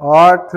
8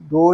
2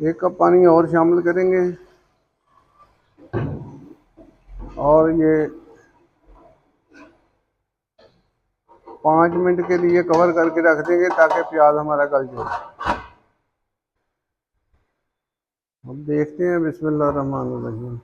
1 cup पानी और शामिल करेंगे और ये 5 मिनट के लिए कवर करके रख देंगे ताकि प्याज हमारा गल जाए। अब देखते हैं, बिस्मिल्लाह रहमान रहीम।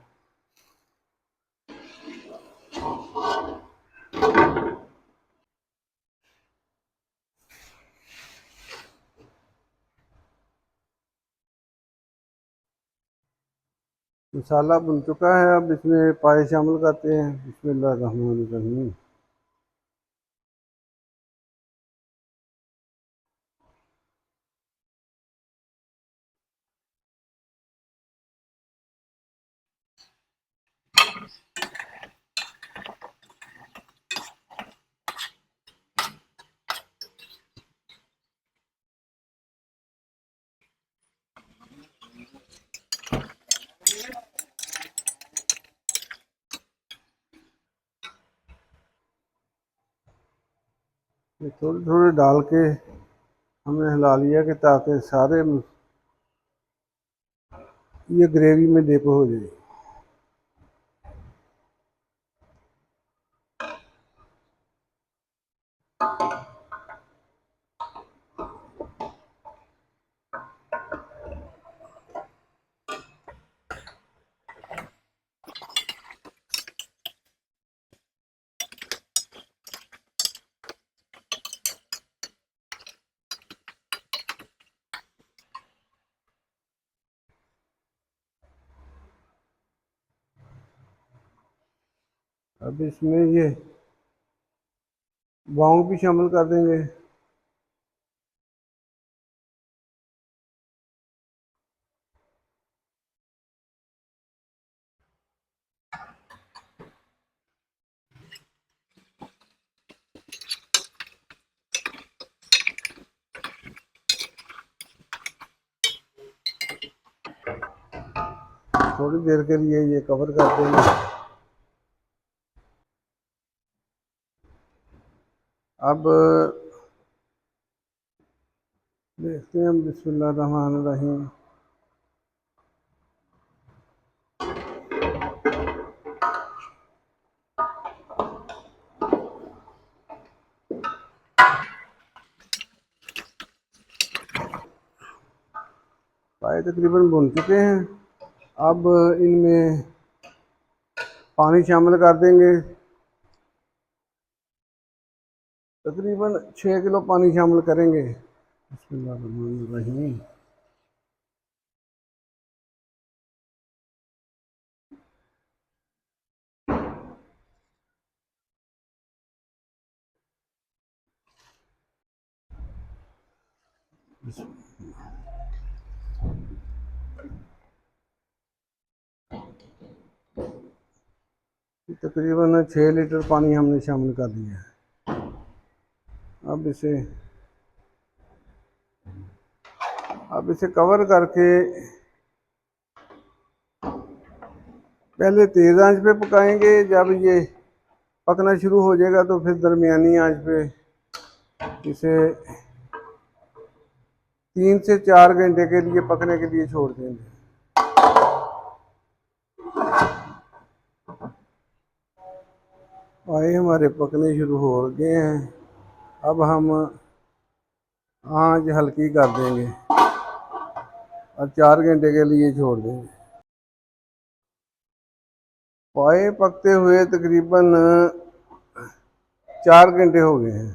मसाला भुन चुका है, अब इसमें पाए शामिल करते हैं। बिस्मिल्लाह रहमान रहीम। ये थोड़े थोड़े डाल के हमने हिला लिया कि ताकि सारे ये ग्रेवी में डिप हो जाए। अब इसमें ये लौंग भी शामिल कर देंगे। थोड़ी देर के लिए ये कवर कर देंगे। अब देखते हैं, बिस्मिल्लाह रहमान रहीम। पाए तकरीबन भुन चुके हैं। अब इनमें पानी शामिल कर देंगे। तकरीबन 6 किलो पानी शामिल करेंगे। बिस्मिल्लाह रहमान रहीम। तकरीबन 6 लीटर पानी हमने शामिल कर दिया है। अब इसे कवर करके पहले तेज़ आंच पे पकाएंगे। जब ये पकना शुरू हो जाएगा तो फिर दरमियानी आंच पे इसे 3 से 4 घंटे के लिए पकने के लिए छोड़ देंगे। पाए हमारे पकने शुरू हो गए हैं। अब हम आंच हल्की कर देंगे और 4 घंटे के लिए छोड़ देंगे। पाए पकते हुए तकरीबन 4 घंटे हो गए हैं।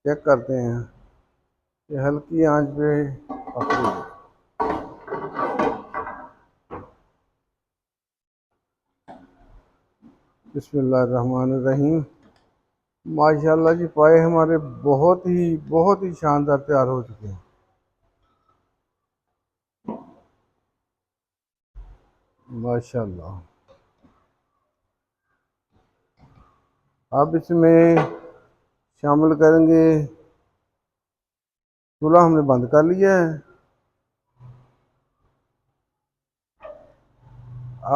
चेक करते हैं, ये हल्की आंच पे पक रही है। बिस्मिल्लाह रहमान रहीम। माशाल्लाह जी, पाए हमारे बहुत ही शानदार तैयार हो चुके हैं। माशाल्लाह। अब इसमें शामिल करेंगे, चूल्हा हमने बंद कर लिया है।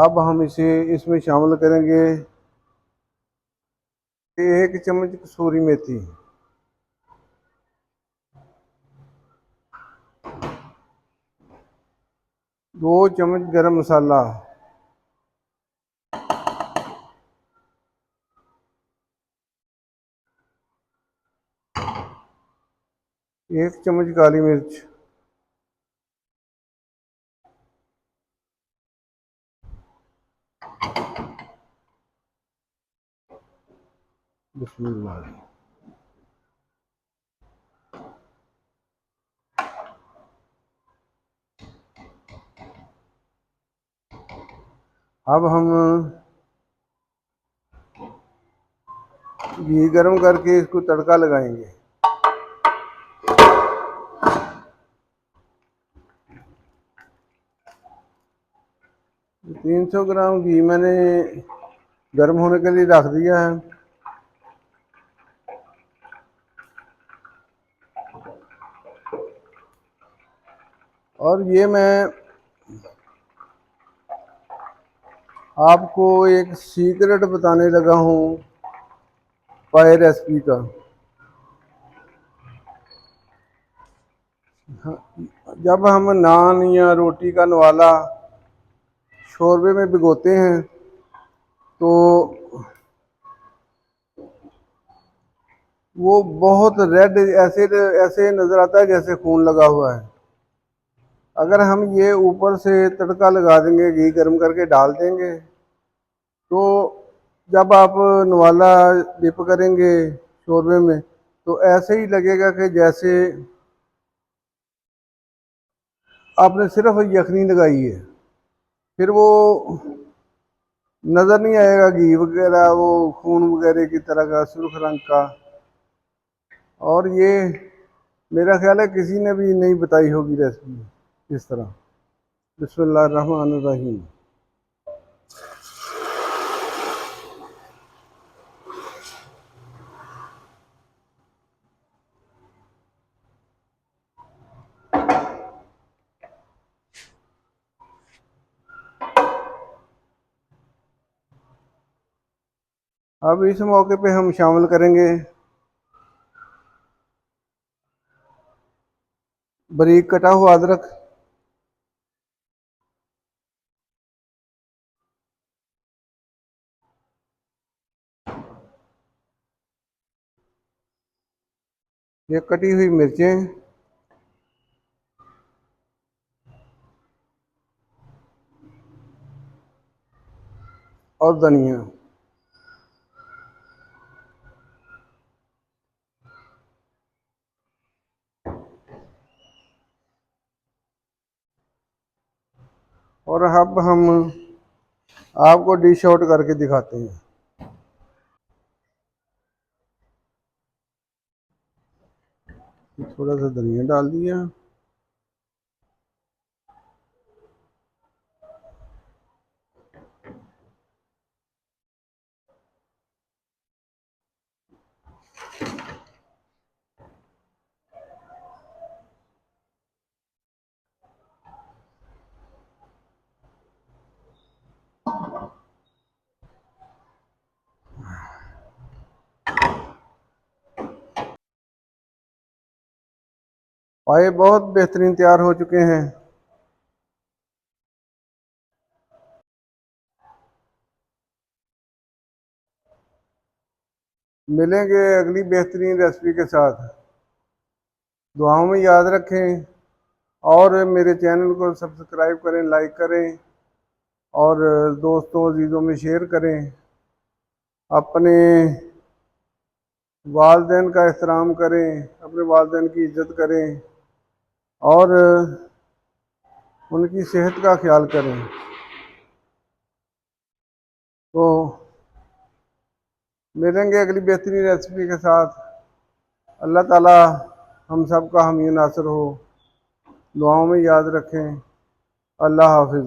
अब हम इसमें शामिल करेंगे 1 चम्मच कसूरी मेथी। 2 चम्मच गरम मसाला, 1 चम्मच काली मिर्च, बिस्मिल्लाह। अब हम घी गरम करके इसको तड़का लगाएंगे। 300 ग्राम घी मैंने गर्म होने के लिए रख दिया है। और ये मैं आपको एक सीक्रेट बताने लगा हूँ पाए रेसिपी का। जब हम नान या रोटी का नवाला शोरबे में भिगोते हैं तो वो बहुत रेड ऐसे ऐसे नज़र आता है जैसे खून लगा हुआ है। अगर हम ये ऊपर से तड़का लगा देंगे, घी गर्म करके डाल देंगे, तो जब आप नवाला डिप करेंगे शोरबे में तो ऐसे ही लगेगा कि जैसे आपने सिर्फ यखनी लगाई है। फिर वो नज़र नहीं आएगा घी वगैरह, वो खून वगैरह की तरह का सुर्ख रंग का। और ये मेरा ख्याल है किसी ने भी नहीं बताई होगी रेसिपी इस तरह। बिस्मिल्लाहिर्रहमानिर्रहीम। अब इस मौके पे हम शामिल करेंगे बारीक कटा हुआ अदरक, ये कटी हुई मिर्चें, और धनिया। और अब हम आपको डिश आउट करके दिखाते हैं। थोड़ा सा धनिया डाल दिया। पाए बहुत बेहतरीन तैयार हो चुके हैं। मिलेंगे अगली बेहतरीन रेसिपी के साथ। दुआओं में याद रखें और मेरे चैनल को सब्सक्राइब करें, लाइक करें और दोस्तों अजीज़ों में शेयर करें। अपने वालिदैन का एहतराम करें, अपने वालिदैन की इज़्ज़त करें और उनकी सेहत का ख्याल करें। तो मिलेंगे अगली बेहतरीन रेसिपी के साथ। अल्लाह ताला हम सब का हामी नासर हो। दुआओं में याद रखें। अल्लाह हाफिज़।